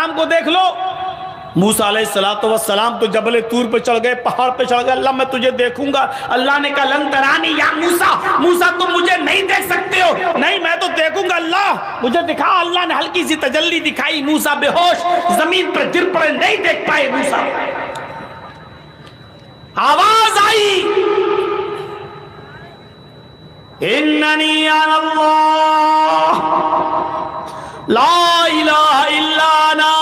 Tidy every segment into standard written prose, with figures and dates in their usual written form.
السلام کو دیکھ لو، موسیٰ علیہ السلام تو جبل طور پہ چڑھ گئے، پہاڑ پہ چڑھ گئے، اللہ میں تجھے دیکھوں گا۔ اللہ نے کہا لن ترانی یا موسیٰ، موسیٰ تم مجھے نہیں دیکھ سکتے ہو۔ نہیں میں تو دیکھوں گا، اللہ مجھے دکھا۔ اللہ نے ہلکی سی تجلی دکھائی، موسیٰ بے ہوش زمین پر گر پڑے، نہیں دیکھ پائے موسیٰ۔ آواز آئی اننی انا اللہ لا الہ الا انا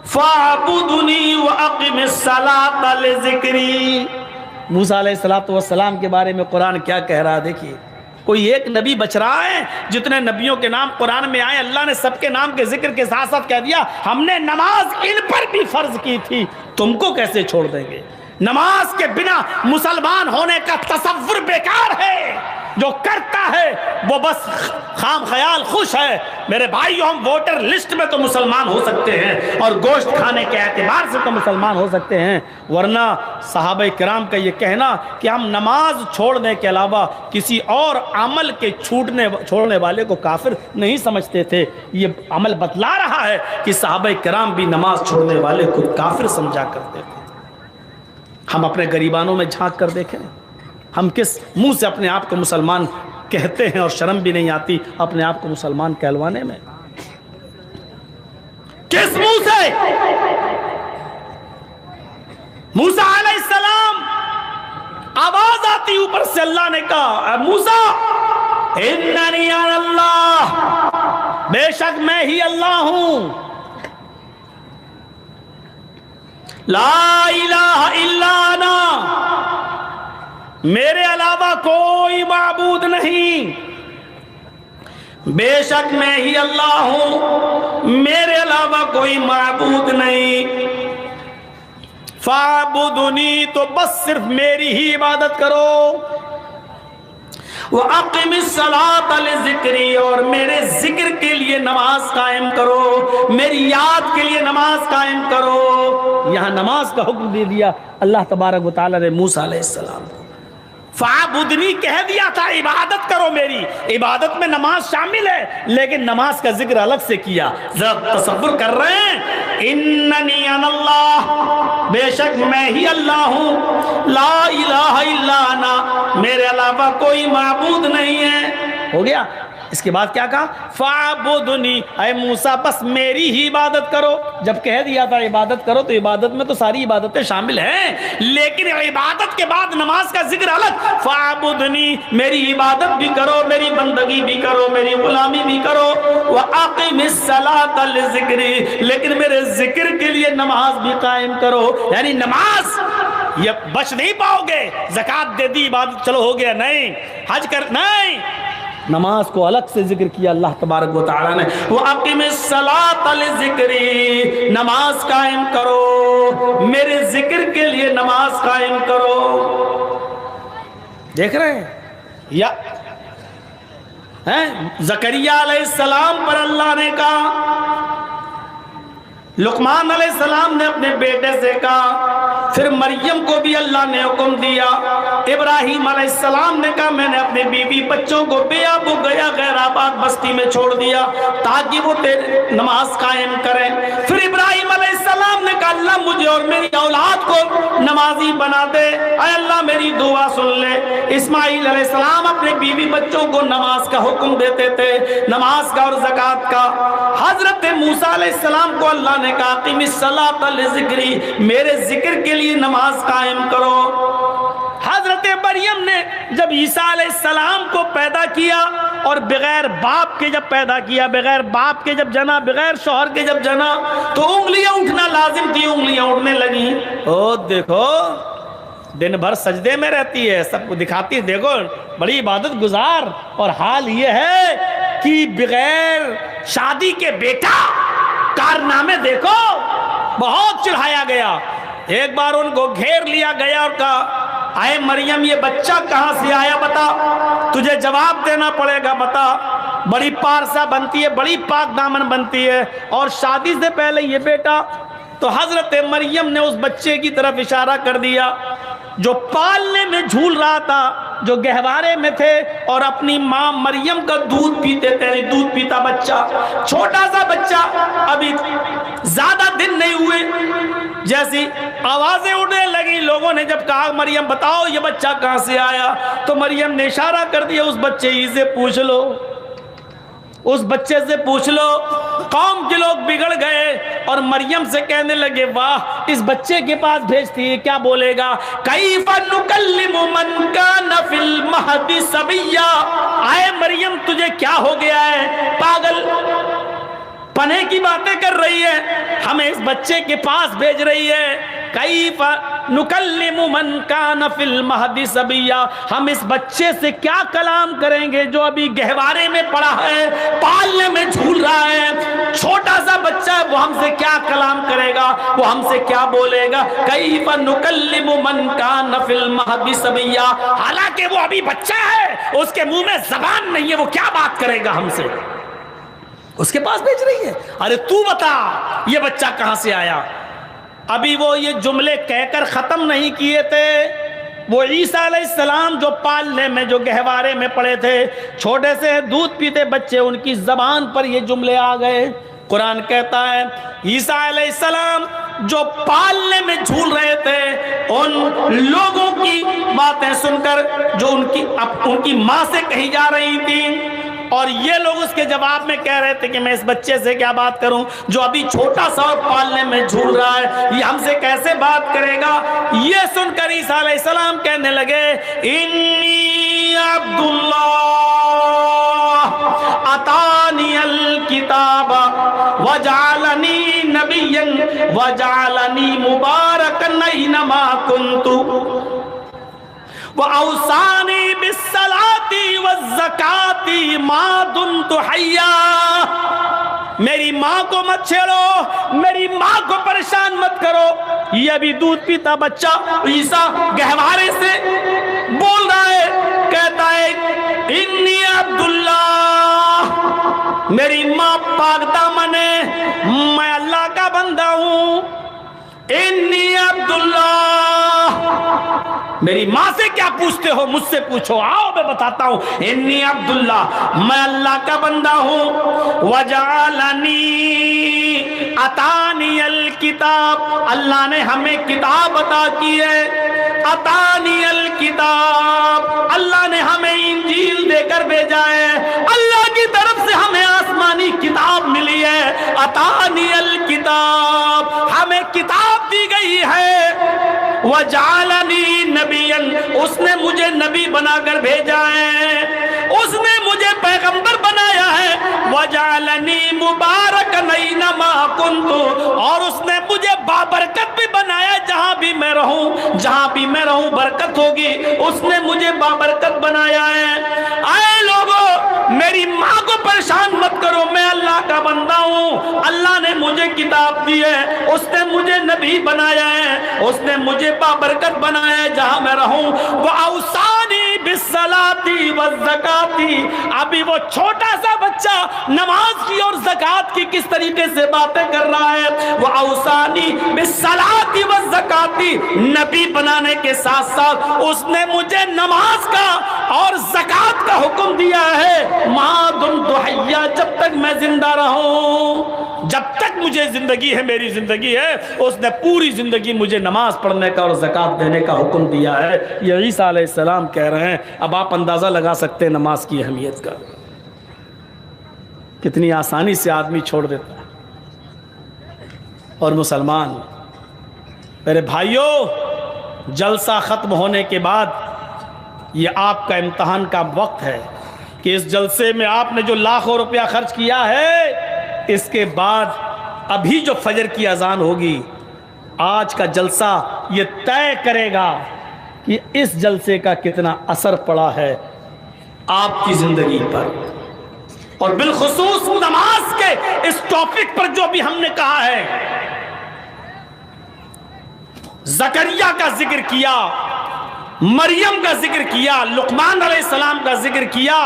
فاعبدنی واقم الصلاۃ لذکری۔ موسیٰ علیہ السلام کے بارے میں قرآن کیا کہہ رہا ہے دیکھیے۔ کوئی ایک نبی بچ رہا ہے؟ جتنے نبیوں کے نام قرآن میں آئے اللہ نے سب کے نام کے ذکر کے ساتھ ساتھ کہہ دیا ہم نے نماز ان پر بھی فرض کی تھی، تم کو کیسے چھوڑ دیں گے؟ نماز کے بنا مسلمان ہونے کا تصور بیکار ہے۔ جو کرتا ہے وہ بس خام خیال خوش ہے۔ میرے بھائیو، ہم ووٹر لسٹ میں تو مسلمان ہو سکتے ہیں اور گوشت کھانے کے اعتبار سے تو مسلمان ہو سکتے ہیں، ورنہ صحابہ کرام کا یہ کہنا کہ ہم نماز چھوڑنے کے علاوہ کسی اور عمل کے چھوڑنے والے کو کافر نہیں سمجھتے تھے۔ یہ عمل بتلا رہا ہے کہ صحابہ کرام بھی نماز چھوڑنے والے کو کافر سمجھا کرتے تھے۔ ہم اپنے گریبانوں میں جھانک کر دیکھیں، ہم کس منہ سے اپنے آپ کو مسلمان کہتے ہیں اور شرم بھی نہیں آتی اپنے آپ کو مسلمان کہلوانے میں؟ کس منہ سے؟ موسیٰ علیہ السلام آواز آتی اوپر سے، اللہ نے کہا اے موسیٰ اننی انا اللہ، بے شک میں ہی اللہ ہوں، لا الہ الا انا، میرے علاوہ کوئی معبود نہیں، بے شک میں ہی اللہ ہوں، میرے علاوہ کوئی معبود نہیں، فاعبدنی، تو بس صرف میری ہی عبادت کرو، وَأَقِمِ الصَّلَاةَ لِذِكْرِي، اور میرے ذکر کے لیے نماز قائم کرو، میری یاد کے لیے نماز قائم کرو۔ یہاں نماز کا حکم دے دیا اللہ تبارک و تعالی نے موسیٰ علیہ السلام کو۔ فَعَبُدْنِی کہہ دیا تھا عبادت کرو میری، عبادت میں نماز شامل ہے، لیکن نماز کا ذکر الگ سے کیا۔ ذرا تصور کر رہے ہیں، اننی انا اللہ، بے شک میں ہی اللہ ہوں، لا الہ الا انا، میرے علاوہ کوئی معبود نہیں ہے۔ ہو گیا؟ اس کے بعد کیا کہا؟ فَعَبُدْنِی، اے موسیٰ بس میری ہی عبادت کرو۔ جب کہہ دیا تھا عبادت کرو تو عبادت میں تو ساری عبادتیں شامل ہیں، لیکن عبادت کے بعد نماز کا ذکر الگ۔ فَعَبُدْنِی، میری عبادت بھی کرو، میری بندگی بھی کرو، میری غلامی بھی کرو، وَأَقِمِ الصَّلَاةَ لِذِكْرِی، لیکن میرے ذکر کے لیے نماز بھی قائم کرو۔ یعنی نماز یہ بچ نہیں پاؤ گے، زکوٰۃ دے دی عبادت چلو ہو گیا، نہیں، حج کر نہیں، نماز کو الگ سے ذکر کیا اللہ تبارک و تعالی نے۔ وَأَقِمِ الصَّلَاةَ لِذِكْرِی، نماز قائم کرو، میرے ذکر کے لیے نماز قائم کرو۔ دیکھ رہے ہیں یا زکریا علیہ السلام پر اللہ نے کہا، لقمان علیہ السلام نے اپنے بیٹے سے کہا، پھر مریم کو بھی اللہ نے حکم دیا، ابراہیم علیہ السلام نے کہا میں نے اپنے بیوی بچوں کو بے آب و گیا غیر آباد بستی میں چھوڑ دیا تاکہ وہ نماز قائم کریں۔ پھر ابراہیم علیہ السلام نے کہا اللہ مجھے اور میری اولاد کو نمازی بنا دے، اے اللہ میری دعا سن لے۔ اسماعیل علیہ السلام اپنے بیوی بچوں کو نماز کا حکم دیتے تھے، نماز کا اور زکوٰۃ کا۔ حضرت موسیٰ علیہ السلام کو اللہ نے کہا اقیم الصلاۃ لذکری، میرے ذکر کے لیے نماز قائم کرو۔ حضرت مریم نے جب عیسیٰ علیہ السلام کو پیدا کیا اور بغیر باپ کے جب پیدا کیا، بغیر باپ کے جب جنا، بغیر شوہر کے جب جنا، تو انگلیاں اٹھنا لازم تھی، انگلیاں اٹھنے لگی۔ او دیکھو دن بھر سجدے میں رہتی ہے، سب کو دکھاتی ہے دیکھو بڑی عبادت گزار، اور حال یہ ہے کہ بغیر شادی کے بیٹا کارنامے دیکھو، بہت چڑھایا گیا۔ ایک بار ان کو گھیر لیا گیا اور کہا اے مریم یہ بچہ کہاں سے آیا بتا، تجھے جواب دینا پڑے گا، بتا۔ بڑی پارسا بنتی ہے، بڑی پاک دامن بنتی ہے، اور شادی سے پہلے یہ بیٹا۔ تو حضرت مریم نے اس بچے کی طرف اشارہ کر دیا جو پالنے میں جھول رہا تھا، جو گہوارے میں تھے اور اپنی ماں مریم کا دودھ پیتے تھے، دودھ پیتا بچہ، چھوٹا سا بچہ ابھی جیسی آوازیں اٹھنے لگی، لوگوں نے جب کہا مریم بتاؤ یہ بچہ کہاں سے آیا، تو مریم نے اشارہ کر دیا اس بچے ہی سے پوچھ لو، اس بچے سے پوچھ لو۔ قوم کے لوگ بگڑ گئے اور مریم سے کہنے لگے واہ اس بچے کے پاس بھیجتی ہے، کیا بولے گا؟ کیف نکلم من کان فی المہد صبیا، آئے مریم تجھے کیا ہو گیا ہے، پاگل پنے کی باتیں کر رہی ہے، ہمیں اس بچے کے پاس بھیج رہی ہے۔ کیف نکلم من کان فی المہد صبیا، ہم اس بچے سے کیا کلام کریں گے جو ابھی گہوارے میں پڑا ہے، پالنے میں جھول رہا ہے، چھوٹا سا بچہ ہے، وہ ہم سے کیا کلام کرے گا، وہ ہم سے کیا بولے گا؟ کیف نکلم من کان فی المہد صبیا، حالانکہ وہ ابھی بچہ ہے، اس کے منہ میں زبان نہیں ہے، وہ کیا بات کرے گا ہم سے؟ اس کے پاس بھیج رہی ہے۔ ارے تو بتا یہ بچہ کہاں سے آیا؟ ابھی وہ یہ جملے کہہ کر ختم نہیں کیے تھے، وہ عیسیٰ علیہ السلام جو پالنے میں جو گہوارے میں پڑے تھے، چھوٹے سے دودھ پیتے بچے، ان کی زبان پر یہ جملے آ گئے۔ قرآن کہتا ہے عیسیٰ علیہ السلام جو پالنے میں جھول رہے تھے، ان لوگوں کی باتیں سن کر جو ان کی ماں سے کہی جا رہی تھی، اور یہ لوگ اس کے جواب میں کہہ رہے تھے کہ میں اس بچے سے کیا بات کروں جو ابھی چھوٹا سا اور پالنے میں جھول رہا ہے، یہ ہم سے کیسے بات کرے گا؟ یہ سن کر عیسیٰ علیہ السلام کہنے لگے انی عبداللہ اتانی الکتاب وجعلنی نبیا وجعلنی مبارکا اینما کنت وَأَوْصَانِي بِالصَّلَاةِ وَالزَّكَاةِ مَا دُمْتُ حَيًّا، میری ماں کو مت چھیڑو، میری ماں کو پریشان مت کرو۔ یہ ابھی دودھ پیتا بچہ عیسیٰ گہوارے سے بول رہا ہے، کہتا ہے انی عبداللہ، میری ماں پاک دامن ہے، میں اللہ کا بندہ ہوں۔ انی عبداللہ، میری ماں سے کیا پوچھتے ہو، مجھ سے پوچھو، آؤ میں بتاتا ہوں۔ انی عبداللہ، میں اللہ کا بندہ ہوں۔ وجعلنی، اتانی الکتاب، اللہ نے ہمیں کتاب عطا کی ہے۔ اتانی الکتاب، اللہ نے ہمیں انجیل دے کر بھیجا ہے، اللہ کی طرف سے ہمیں آسمانی کتاب ملی ہے۔ اتانی الکتاب، ہمیں کتاب دی گئی ہے۔ وجعلنی نبیا، اس نے مجھے نبی بنا کر بھیجا ہے، اس نے مجھے پیغمبر بنایا ہے۔ وجعلنی مبارکا اینما کنت، اور اس نے مجھے بابرکت بھی بنایا، جہاں بھی میں رہوں، جہاں بھی میں رہوں برکت ہوگی، اس نے مجھے بابرکت بنایا ہے۔ اے لوگو میری ماں کو پریشان مت کرو، میں اللہ کا بندہ ہوں، اللہ نے مجھے کتاب دی ہے، اس نے مجھے نبی بنایا ہے، اس نے مجھے بابرکت بنایا ہے جہاں میں رہوں۔ وَأَوْصَانِي بِالصَّلَاةِ وَالزَّكَاةِ، ابھی وہ چھوٹا سا بچہ نماز کی اور زکوٰۃ کی کس طریقے سے باتیں کر رہا ہے۔ وَأَوْصَانِي بِالصَّلَاةِ وَالزَّكَاةِ، نبی بنانے کے ساتھ ساتھ اس نے مجھے نماز کا اور زکوٰۃ کا حکم دیا ہے۔ مَا دُمْتُ حَيًّا، جب تک میں زندہ رہوں، جب تک مجھے زندگی ہے، میری زندگی ہے، اس نے پوری زندگی مجھے نماز پڑھنے کا اور زکوٰۃ دینے کا حکم دیا ہے۔ یہ عیسیٰ علیہ السلام کہہ رہے ہیں۔ اب آپ اندازہ لگا سکتے ہیں نماز کی اہمیت کا، کتنی آسانی سے آدمی چھوڑ دیتا ہے۔ اور مسلمان میرے بھائیوں، جلسہ ختم ہونے کے بعد یہ آپ کا امتحان کا وقت ہے کہ اس جلسے میں آپ نے جو لاکھوں روپیہ خرچ کیا ہے، اس کے بعد ابھی جو فجر کی اذان ہوگی، آج کا جلسہ یہ طے کرے گا کہ اس جلسے کا کتنا اثر پڑا ہے آپ کی زندگی پر، اور بالخصوص نماز کے اس ٹاپک پر جو بھی ہم نے کہا ہے۔ زکریا کا ذکر کیا، مریم کا ذکر کیا، لقمان علیہ السلام کا ذکر کیا،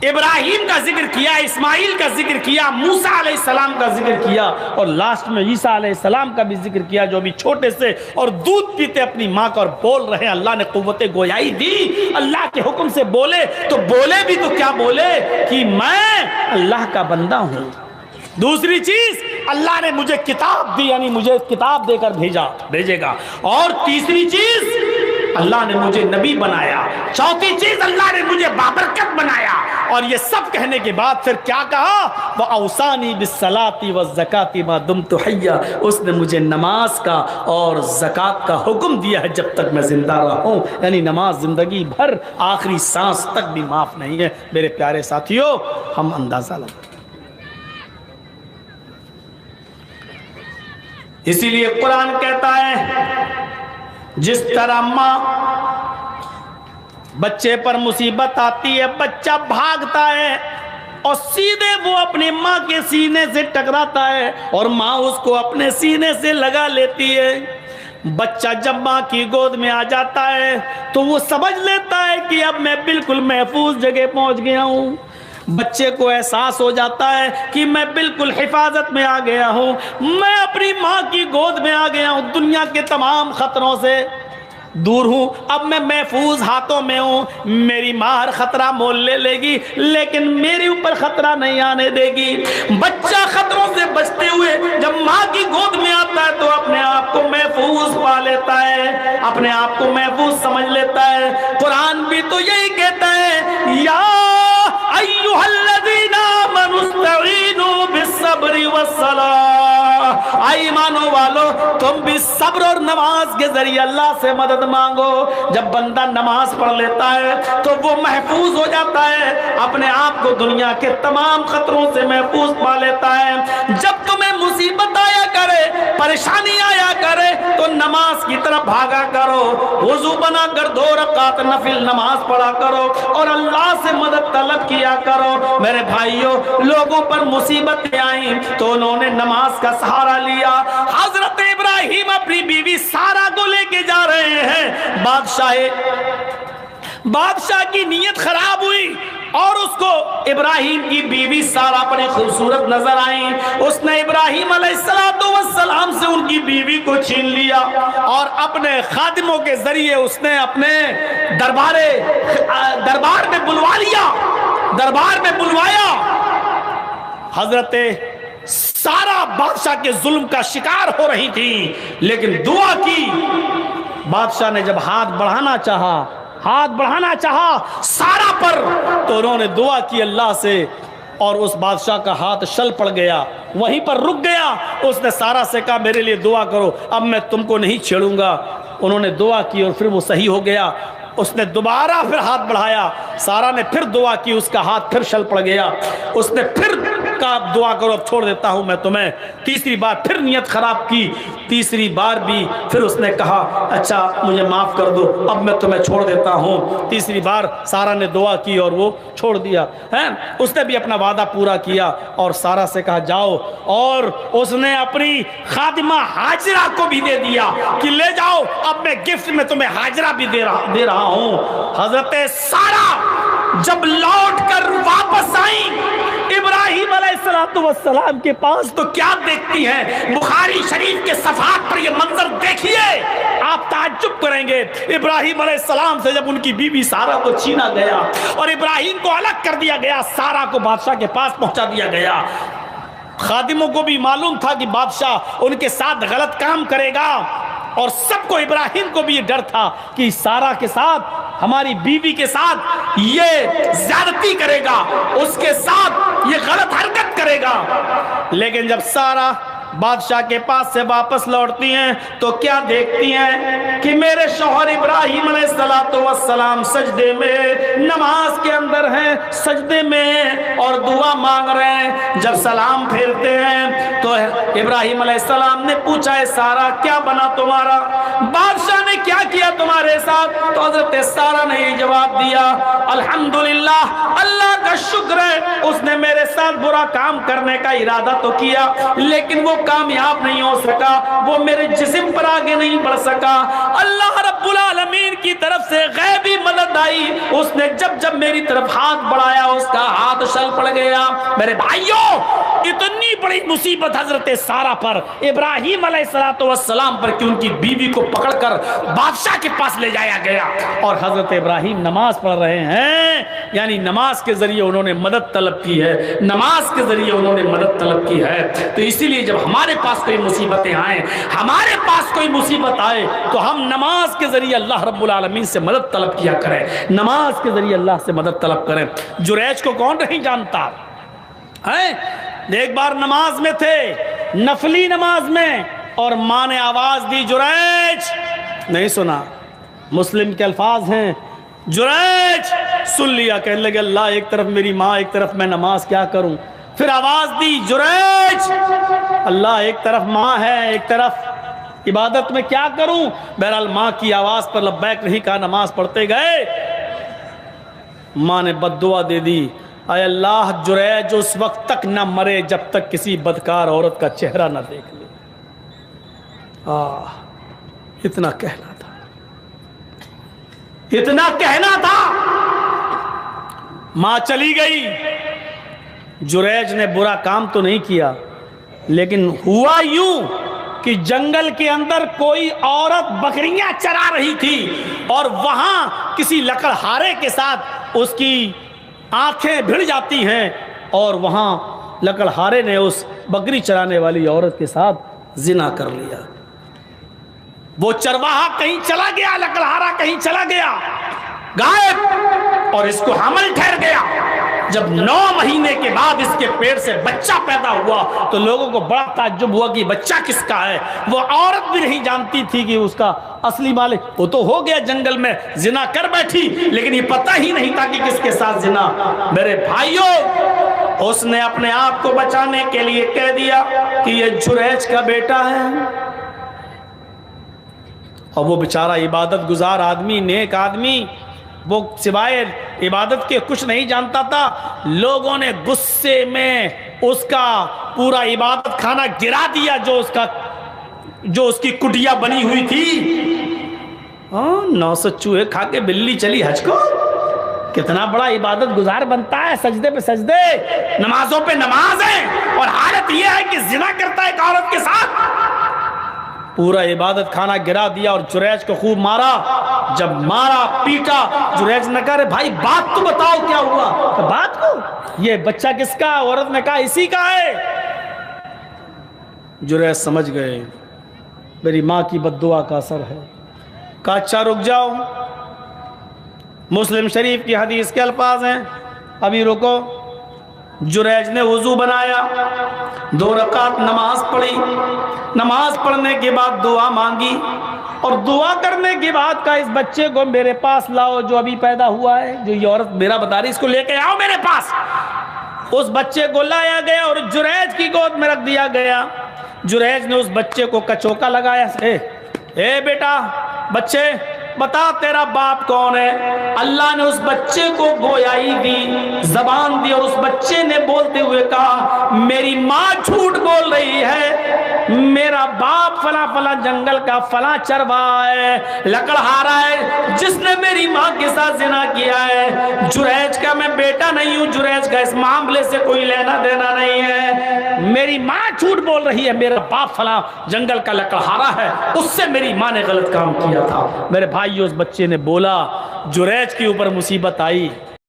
ابراہیم کا ذکر کیا، اسماعیل کا ذکر کیا، موسیٰ علیہ السلام کا ذکر کیا، اور لاسٹ میں عیسیٰ علیہ السلام کا بھی ذکر کیا جو بھی چھوٹے سے اور دودھ پیتے اپنی ماں کا اور بول رہے ہیں۔ اللہ نے قوت گویائی دی، اللہ کے حکم سے بولے تو بولے بھی تو کیا بولے کہ میں اللہ کا بندہ ہوں۔ دوسری چیز اللہ نے مجھے کتاب دی، یعنی مجھے کتاب دے کر بھیجے گا، اور تیسری چیز اللہ نے مجھے نبی بنایا، چوتھی چیز اللہ نے مجھے بابرکت بنایا۔ اور یہ سب کہنے کے بعد پھر کیا کہا؟ وَأَوْصَانِي بِالصَّلَاةِ وَالزَّكَاةِ مَا دُمْتُ حَيًّا، اس نے مجھے نماز کا اور زکوٰۃ کا حکم دیا ہے جب تک میں زندہ رہوں، یعنی نماز زندگی بھر آخری سانس تک بھی معاف نہیں ہے۔ میرے پیارے ساتھیوں، ہم اندازہ لگائیں، اسی لیے قرآن کہتا ہے جس طرح ماں بچے پر مصیبت آتی ہے، بچہ بھاگتا ہے اور سیدھے وہ اپنی ماں کے سینے سے ٹکراتا ہے اور ماں اس کو اپنے سینے سے لگا لیتی ہے۔ بچہ جب ماں کی گود میں آ جاتا ہے تو وہ سمجھ لیتا ہے کہ اب میں بالکل محفوظ جگہ پہنچ گیا ہوں۔ بچے کو احساس ہو جاتا ہے کہ میں بالکل حفاظت میں آ گیا ہوں، میں اپنی ماں کی گود میں آ گیا ہوں، دنیا کے تمام خطروں سے دور ہوں، اب میں محفوظ ہاتھوں میں ہوں۔ میری ماں ہر خطرہ مول لے گی لیکن میرے اوپر خطرہ نہیں آنے دے گی۔ بچہ خطروں سے بچتے ہوئے جب ماں کی گود میں آتا ہے تو اپنے آپ کو محفوظ پا لیتا ہے، اپنے آپ کو محفوظ سمجھ لیتا ہے۔ قرآن بھی تو یہی کہتا ہے، یا ایھا الذین آمنوا استعینوا بالصبر والصلاۃ، اے ایمانوں والو تم بھی صبر اور نماز کے ذریعے اللہ سے مدد مانگو۔ جب بندہ نماز پڑھ لیتا ہے تو وہ محفوظ ہو جاتا ہے، اپنے آپ کو دنیا کے تمام خطروں سے محفوظ پا لیتا ہے۔ جب تمہیں مصیبت آیا کرے، پریشانی آیا کرے تو نماز کی طرف بھاگا کرو، وضو بنا کر 2 رکعت نفل نماز پڑھا کرو اور اللہ سے مدد طلب کیا کرو۔ میرے بھائیوں، لوگوں پر مصیبتیں آئیں تو انہوں نے نماز کا سہارا لیا۔ حضرت ابراہیم اپنی بیوی سارہ کو لے کے جا رہے ہیں، بادشاہ کی نیت خراب ہوئی اور اس کو ابراہیم کی بیوی سارہ بڑی خوبصورت نظر آئیں۔ اس نے ابراہیم علیہ السلام سے ان کی بیوی کو چھین لیا اور اپنے خادموں کے ذریعے اس نے اپنے دربار میں بلوایا۔ حضرت سارہ بادشاہ کے ظلم کا شکار ہو رہی تھی لیکن دعا کی۔ بادشاہ نے جب ہاتھ بڑھانا چاہا سارہ پر تو انہوں نے دعا کی اللہ سے، اور اس بادشاہ کا ہاتھ شل پڑ گیا، وہیں پر رک گیا۔ اس نے سارہ سے کہا میرے لیے دعا کرو، اب میں تم کو نہیں چھیڑوں گا۔ انہوں نے دعا کی اور پھر وہ صحیح ہو گیا۔ اس نے دوبارہ پھر ہاتھ بڑھایا، سارہ نے پھر دعا کی، اس کا ہاتھ پھر شل پڑ گیا۔ اس نے پھر کہا دعا کرو اب چھوڑ دیتا ہوں میں تمہیں۔ تیسری بار پھر نیت خراب کی، تیسری بار بھی پھر اس نے کہا اچھا مجھے معاف کر دو، اب میں تمہیں چھوڑ دیتا ہوں۔ تیسری بار سارہ نے دعا کی اور وہ چھوڑ دیا ہے۔ اس نے بھی اپنا وعدہ پورا کیا اور سارہ سے کہا جاؤ، اور اس نے اپنی خادمہ ہاجرہ کو بھی دے دیا کہ لے جاؤ، اب میں گفٹ میں تمہیں ہاجرہ بھی دے رہا ہوں۔ حضرت سارہ جب لوٹ کر واپس آئیں ابراہیم علیہ السلام کے پاس تو کیا دیکھتی ہیں؟ بخاری شریف کے صفحات پر یہ منظر دیکھیے، آپ تعجب کریں گے۔ ابراہیم علیہ السلام سے جب ان کی بیوی سارہ کو چھینا گیا اور ابراہیم کو الگ کر دیا گیا، سارہ کو بادشاہ کے پاس پہنچا دیا گیا۔ خادموں کو بھی معلوم تھا کہ بادشاہ ان کے ساتھ غلط کام کرے گا، اور سب کو، ابراہیم کو بھی یہ ڈر تھا کہ سارہ کے ساتھ، ہماری بیوی کے ساتھ یہ زیادتی کرے گا، اس کے ساتھ یہ غلط حرکت کرے گا۔ لیکن جب سارہ بادشاہ کے پاس سے واپس لوٹتی ہیں تو کیا دیکھتی ہیں کہ میرے شوہر ابراہیم علیہ السلام سجدے میں، نماز کے اندر ہیں، سجدے میں اور دعا مانگ رہے ہیں۔ جب سلام پھیرتے ہیں تو ابراہیم علیہ السلام نے پوچھا ہے سارہ کیا بنا تمہارا؟ بادشاہ نے کیا کیا تمہارے ساتھ؟ تو حضرت سارہ نے یہ جواب دیا الحمدللہ، اللہ کا شکر ہے، اس نے میرے ساتھ برا کام کرنے کا ارادہ تو کیا لیکن وہ کامیاب نہیں ہو سکا، وہ میرے جسم پر آگے نہیں بڑھ سکا۔ اللہ رب العالمین کی طرف سے غیبی مدد آئی، اس نے جب میری طرف ہاتھ بڑھایا اس کا ہاتھ شل پڑ گیا۔ میرے بھائیوں، اتنی بڑی مصیبت حضرت سارہ پر، ابراہیم علیہ السلام پر کہ ان کی بیوی کو پکڑ کر بادشاہ کے پاس لے جایا گیا، اور حضرت ابراہیم نماز پڑھ رہے ہیں، یعنی نماز کے ذریعے انہوں نے مدد طلب کی ہے، نماز کے ذریعے انہوں نے مدد طلب کی ہے۔ تو اسی لیے جب ہمارے پاس کوئی مصیبتیں آئیں، ہمارے پاس کوئی مصیبت آئے تو ہم نماز کے ذریعے اللہ رب العالمین سے مدد طلب کیا کریں، نماز کے ذریعے اللہ سے مدد طلب کریں۔ جریج کو کون نہیں جانتا ہے؟ ایک بار نماز میں تھے، نفلی نماز میں، اور ماں نے آواز دی جریج، نہیں سنا، مسلم کے الفاظ ہیں، جریج سن لیا، کہنے لگے اللہ ایک طرف میری ماں ایک طرف میں نماز کیا کروں؟ پھر آواز دی جریج، اللہ ایک طرف ماں ہے ایک طرف عبادت میں کیا کروں؟ بہرحال ماں کی آواز پر لبیک نہیں کہا، نماز پڑھتے گئے، ماں نے بد دعا دے دی، اے اللہ جریج اس وقت تک نہ مرے جب تک کسی بدکار عورت کا چہرہ نہ دیکھ لے۔ اتنا کہنا تھا، اتنا کہنا تھا۔ ماں چلی گئی، جریج نے برا کام تو نہیں کیا، لیکن ہوا یوں کہ جنگل کے اندر کوئی عورت بکریاں چرا رہی تھی، اور وہاں کسی لکڑہارے کے ساتھ اس کی آنکھیں بھڑ جاتی ہیں، اور وہاں لکڑہارے نے اس بکری چرانے والی عورت کے ساتھ زنا کر لیا۔ وہ چرواہا کہیں چلا گیا، لکڑہارا کہیں چلا گیا، غائب، اور اس کو حمل ٹھہر گیا۔ جب 9 مہینے کے بعد اس کے پیٹ سے بچہ پیدا ہوا تو لوگوں کو بڑا تعجب ہوا کہ بچہ کس کا ہے۔ وہ عورت بھی نہیں جانتی تھی کہ اس کا اصلی مالک، وہ تو ہو گیا جنگل میں زنا کر بیٹھی، لیکن یہ پتہ ہی نہیں تھا کہ کس کے ساتھ زنا۔ میرے بھائیوں، اس نے اپنے آپ کو بچانے کے لیے کہہ دیا کہ یہ جریج کا بیٹا ہے، اور وہ بیچارہ عبادت گزار آدمی، نیک آدمی، وہ سوائے عبادت کے کچھ نہیں جانتا تھا۔ لوگوں نے غصے میں اس کا پورا عبادت خانہ گرا دیا، جو اس کی کٹیا بنی ہوئی تھی۔ 900 چوہے کھا کے بلی چلی حج کو، کتنا بڑا عبادت گزار بنتا ہے، سجدے پہ سجدے، نمازوں پہ نمازیں، اور حالت یہ ہے کہ زنا کرتا ہے ایک عورت کے ساتھ۔ پورا عبادت خانہ گرا دیا اور جریج کو خوب مارا۔ جب مارا پیٹا، جریج نے کہا رے بھائی بات تو بتاؤ کیا ہوا؟ کہ بات کو یہ بچہ کس کا؟ عورت نے کہا اسی کا ہے۔ جریج سمجھ گئے میری ماں کی بد دعا کا اثر ہے۔ کہا اچھا رک جاؤ، مسلم شریف کی حدیث کے الفاظ ہیں، ابھی رکو۔ جریج نے وضو بنایا، 2 رکعت نماز پڑھی، نماز پڑھنے کے بعد دعا مانگی، اور دعا کرنے کے بعد کہا اس بچے کو میرے پاس لاؤ جو ابھی پیدا ہوا ہے، جو یہ عورت میرا بتا رہی، اس کو لے کے آؤ میرے پاس۔ اس بچے کو لایا گیا اور جریج کی گود میں رکھ دیا گیا۔ جریج نے اس بچے کو کچوکا لگایا، اے بیٹا بچے بتا تیرا باپ کون ہے؟ اللہ نے اس بچے کو گویائی دی، زبان دی، اور اس بچے نے بولتے ہوئے کہا میری ماں جھوٹ بول رہی ہے، میرا باپ فلاں فلاں جنگل کا فلاں چرواہا ہے، لکڑہارا ہے، جس نے میری ماں کے ساتھ زنا کیا ہے۔ جریج کا میں بیٹا نہیں ہوں، جریج کا اس معاملے سے کوئی لینا دینا نہیں ہے، میری ماں جھوٹ بول رہی ہے، میرا باپ فلاں جنگل کا لکڑہارا ہے، اس سے میری ماں نے غلط کام کیا تھا۔ میرے بھائی اس بچے نے بولا، جریج کے اوپر مصیبت آئی،